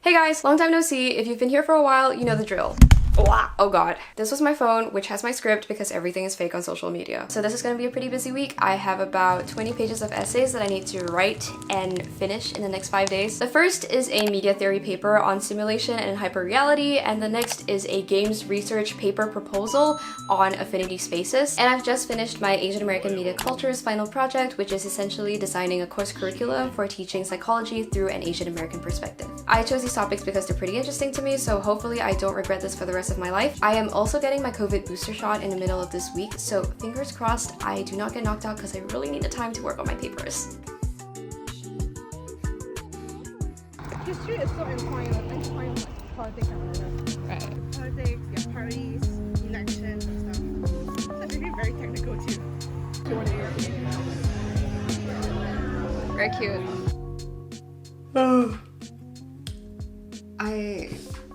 Hey guys, long time no see. If you've been here for a while, you know the drill. Oh god. This was my phone, which has my script because everything is fake on social media. So this is gonna be a pretty busy week. I have about 20 pages of essays that I need to write and finish in the next 5 days. The first is a media theory paper on simulation and hyperreality, and the next is a games research paper proposal on affinity spaces. And I've just finished my Asian American media cultures final project, which is essentially designing a course curriculum for teaching psychology through an Asian American perspective. I chose these topics because they're pretty interesting to me, so hopefully I don't regret this for the rest of my life. I am also getting my COVID booster shot in the middle of this week, so fingers crossed I do not get knocked out because I really need the time to work on my papers. History is so entwined with politics and religion. Right. Politics, your parties, elections and stuff. So maybe very technical too. Very cute.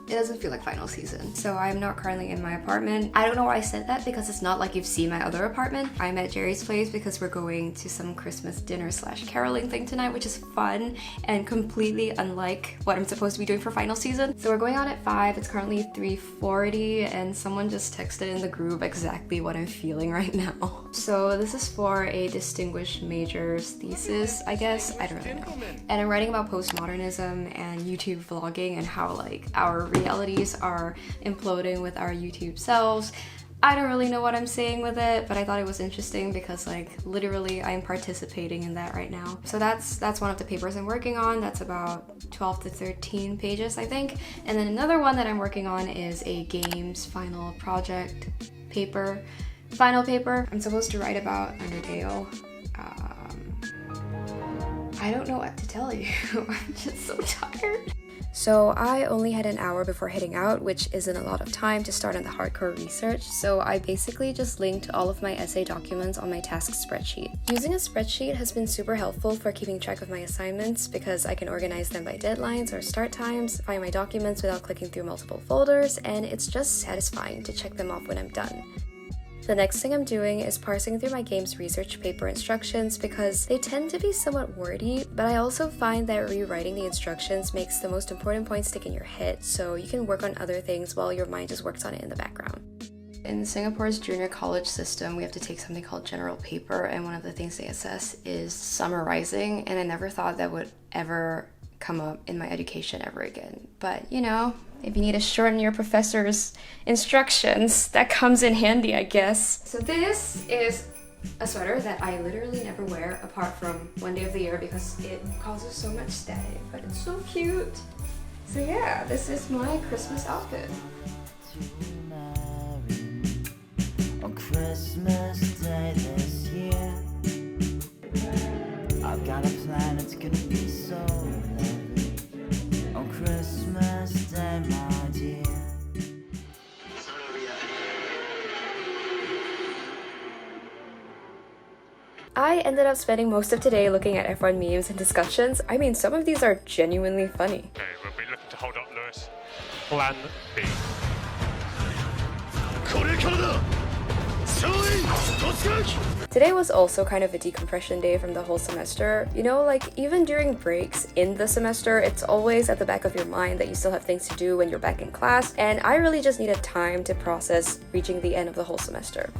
It doesn't feel like final season, so I'm not currently in my apartment. I don't know why I said that because it's not like you've seen my other apartment. I'm at Jerry's place because we're going to some Christmas dinner / caroling thing tonight, which is fun and completely unlike what I'm supposed to be doing for final season. So we're going out at 5, it's currently 3:40, and someone just texted in the group exactly what I'm feeling right now. So this is for a distinguished majors thesis, I guess, I don't really know. And I'm writing about postmodernism and YouTube vlogging and how like our realities are imploding with our YouTube selves. I don't really know what I'm saying with it, but I thought it was interesting because like literally I'm participating in that right now. So that's one of the papers I'm working on. That's about 12 to 13 pages, I think. And then another one that I'm working on is a games final project paper. Final paper. I'm supposed to write about Undertale. I don't know what to tell you. I'm just so tired. So I only had an hour before heading out, which isn't a lot of time to start on the hardcore research, so I basically just linked all of my essay documents on my task spreadsheet. Using a spreadsheet has been super helpful for keeping track of my assignments because I can organize them by deadlines or start times, find my documents without clicking through multiple folders, and it's just satisfying to check them off when I'm done. The next thing I'm doing is parsing through my games research paper instructions because they tend to be somewhat wordy, but I also find that rewriting the instructions makes the most important points stick in your head, so you can work on other things while your mind just works on it in the background. In Singapore's junior college system, we have to take something called general paper, and one of the things they assess is summarizing, and I never thought that would ever come up in my education ever again. But you know, if you need to shorten your professor's instructions, that comes in handy, I guess. So this is a sweater that I literally never wear apart from one day of the year because it causes so much static, but it's so cute. So yeah, this is my Christmas outfit. On Christmas Day this year, I've got a plan, it's gonna be so lovely. On Christmas Day, my dear. I ended up spending most of today looking at F1 memes and discussions. I mean, some of these are genuinely funny. Okay, we'll be looking to hold up Lewis. Plan B. Today was also kind of a decompression day from the whole semester. You know, like even during breaks in the semester, it's always at the back of your mind that you still have things to do when you're back in class, and I really just needed time to process reaching the end of the whole semester.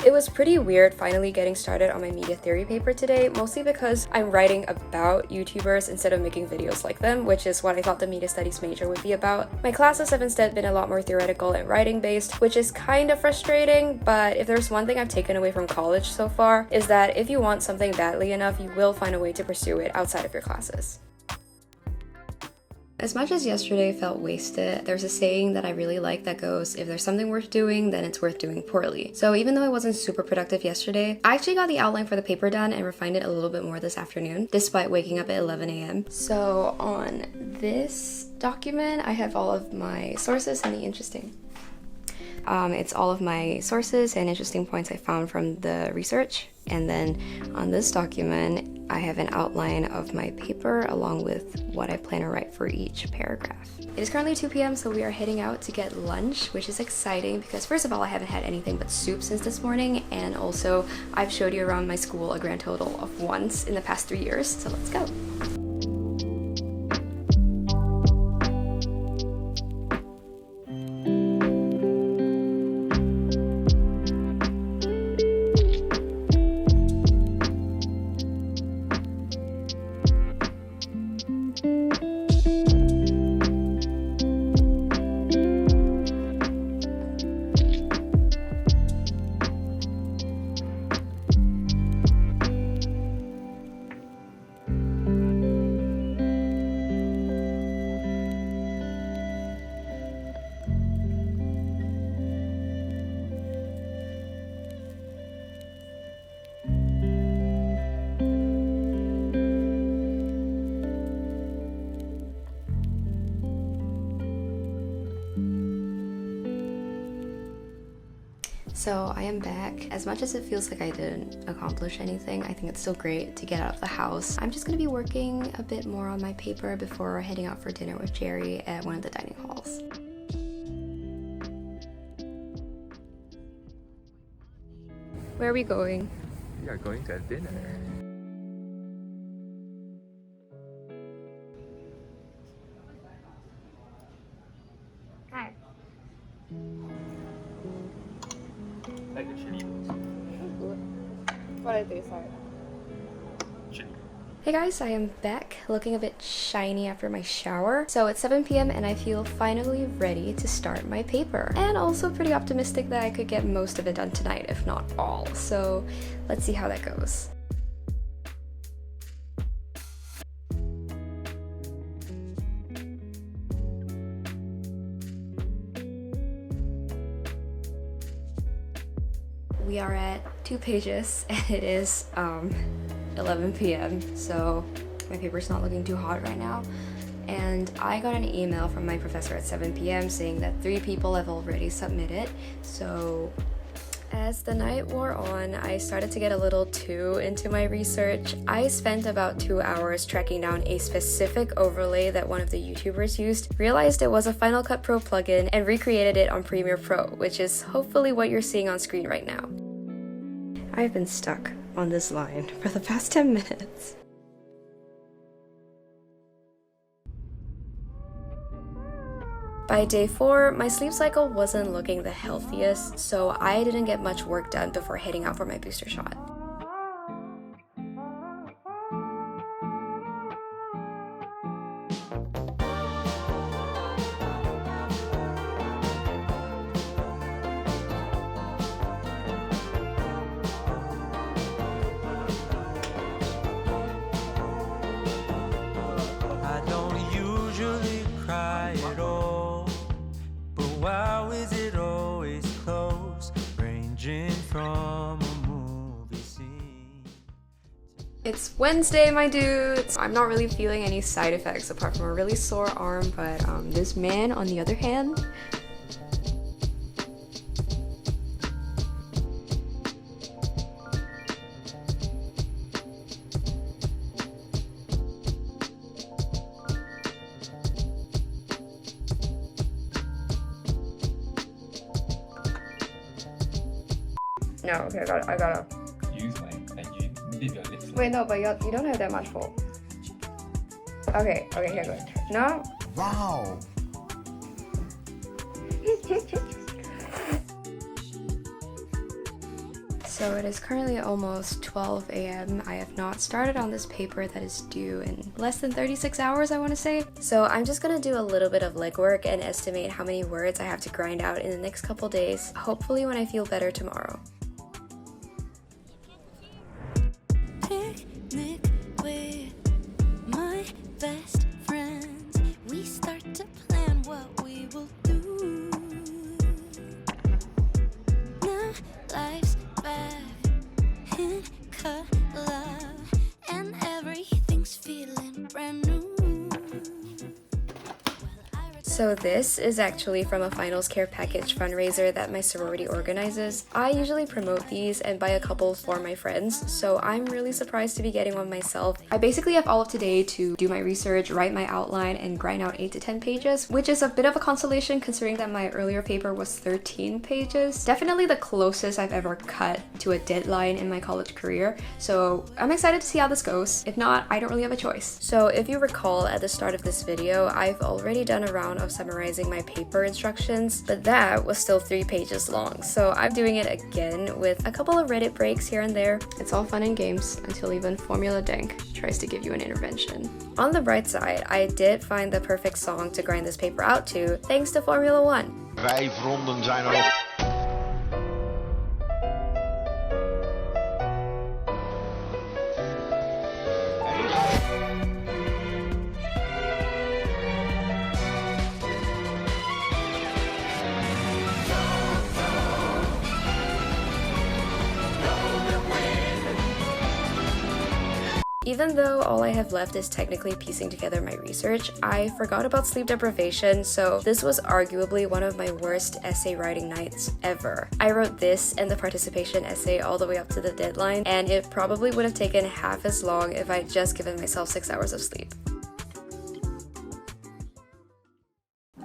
It was pretty weird finally getting started on my media theory paper today, mostly because I'm writing about YouTubers instead of making videos like them, which is what I thought the media studies major would be about. My classes have instead been a lot more theoretical and writing based, which is kind of frustrating, but if there's one thing I've taken away from college so far, is that if you want something badly enough, you will find a way to pursue it outside of your classes. As much as yesterday felt wasted, there's a saying that I really like that goes, if there's something worth doing, then it's worth doing poorly. So even though I wasn't super productive yesterday, I actually got the outline for the paper done and refined it a little bit more this afternoon, despite waking up at 11 a.m. So on this document, I have all of my sources and the interesting. It's all of my sources and interesting points I found from the research. And then on this document, I have an outline of my paper along with what I plan to write for each paragraph. It is currently 2 p.m. so we are heading out to get lunch, which is exciting because first of all, I haven't had anything but soup since this morning, and also I've showed you around my school a grand total of once in the past 3 years, so let's go. So I am back. As much as it feels like I didn't accomplish anything, I think it's still great to get out of the house. I'm just gonna be working a bit more on my paper before heading out for dinner with Jerry at one of the dining halls. Where are we going? We are going to have dinner. Hi. Like the chili. What I do, sorry. Chili. Hey guys, I am back looking a bit shiny after my shower. So it's 7 p.m. and I feel finally ready to start my paper. And also pretty optimistic that I could get most of it done tonight, if not all. So let's see how that goes. We are at 2 pages and it is 11 p.m. so my paper's not looking too hot right now. And I got an email from my professor at 7 p.m. saying that 3 people have already submitted. So as the night wore on, I started to get a little too into my research. I spent about 2 hours tracking down a specific overlay that one of the YouTubers used, realized it was a Final Cut Pro plugin, and recreated it on Premiere Pro, which is hopefully what you're seeing on screen right now. I've been stuck on this line for the past 10 minutes. By day 4, my sleep cycle wasn't looking the healthiest, so I didn't get much work done before heading out for my booster shot. I don't usually cry at all, but why is it always close, ranging from a movie scene? It's Wednesday, my dudes! I'm not really feeling any side effects apart from a really sore arm, but this man, on the other hand, no, okay, I gotta. Use mine and you did your lips. Wait, no, but you don't have that much full. Okay, here goes. No? Wow. So it is currently almost 12 a.m. I have not started on this paper that is due in less than 36 hours, I want to say. So I'm just gonna do a little bit of legwork and estimate how many words I have to grind out in the next couple days, hopefully when I feel better tomorrow. Picnic with my best friends. We start to plan what we will do. Now life's back in color and everything's feeling brand new. So this is actually from a finals care package fundraiser that my sorority organizes. I usually promote these and buy a couple for my friends, so I'm really surprised to be getting one myself. I basically have all of today to do my research, write my outline, and grind out 8 to 10 pages, which is a bit of a consolation considering that my earlier paper was 13 pages. Definitely the closest I've ever cut to a deadline in my college career, so I'm excited to see how this goes. If not, I don't really have a choice. So if you recall at the start of this video, I've already done a round of summarizing my paper instructions, but that was still 3 pages long, so I'm doing it again with a couple of Reddit breaks here and there. It's all fun and games until even Formula Dank tries to give you an intervention. On the bright side, I did find the perfect song to grind this paper out to, thanks to Formula 1. 5 ronden zijn erop. Even though all I have left is technically piecing together my research, I forgot about sleep deprivation, so this was arguably one of my worst essay writing nights ever. I wrote this and the participation essay all the way up to the deadline, and it probably would have taken half as long if I'd just given myself 6 hours of sleep.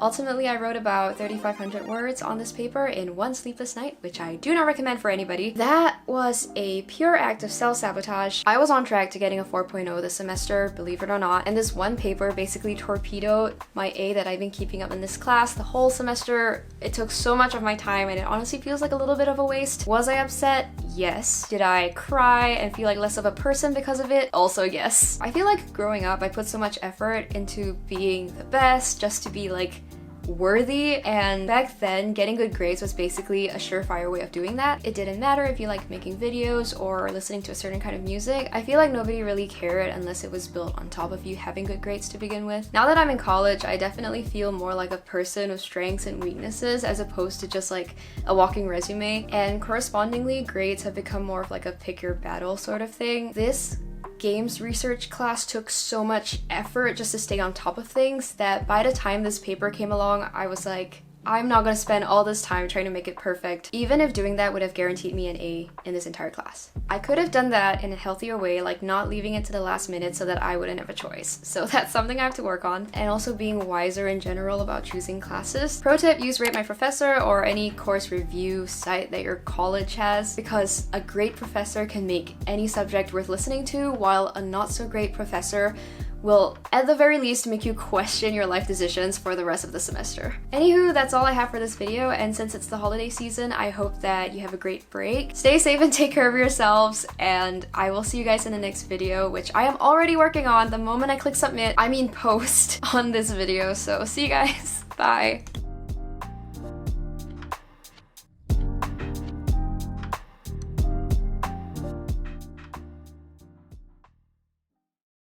Ultimately, I wrote about 3,500 words on this paper in one sleepless night, which I do not recommend for anybody. That was a pure act of self-sabotage. I was on track to getting a 4.0 this semester, believe it or not, and this one paper basically torpedoed my A that I've been keeping up in this class the whole semester. It took so much of my time and it honestly feels like a little bit of a waste. Was I upset? Yes. Did I cry and feel like less of a person because of it? Also yes. I feel like growing up, I put so much effort into being the best just to be like worthy, and back then getting good grades was basically a surefire way of doing that. It didn't matter if you liked making videos or listening to a certain kind of music. I feel like nobody really cared unless it was built on top of you having good grades to begin with. Now that I'm in college, I definitely feel more like a person with strengths and weaknesses as opposed to just like a walking resume, and correspondingly grades have become more of like a pick your battle sort of thing. This games research class took so much effort just to stay on top of things that by the time this paper came along, I was like, I'm not gonna spend all this time trying to make it perfect, even if doing that would have guaranteed me an A in this entire class. I could have done that in a healthier way, like not leaving it to the last minute so that I wouldn't have a choice. So that's something I have to work on, and also being wiser in general about choosing classes. Pro tip, use Rate My Professor or any course review site that your college has, because a great professor can make any subject worth listening to, while a not so great professor will at the very least make you question your life decisions for the rest of the semester. Anywho, that's all I have for this video, and since it's the holiday season, I hope that you have a great break. Stay safe and take care of yourselves, and I will see you guys in the next video, which I am already working on the moment I click submit, I mean post on this video, so see you guys. Bye.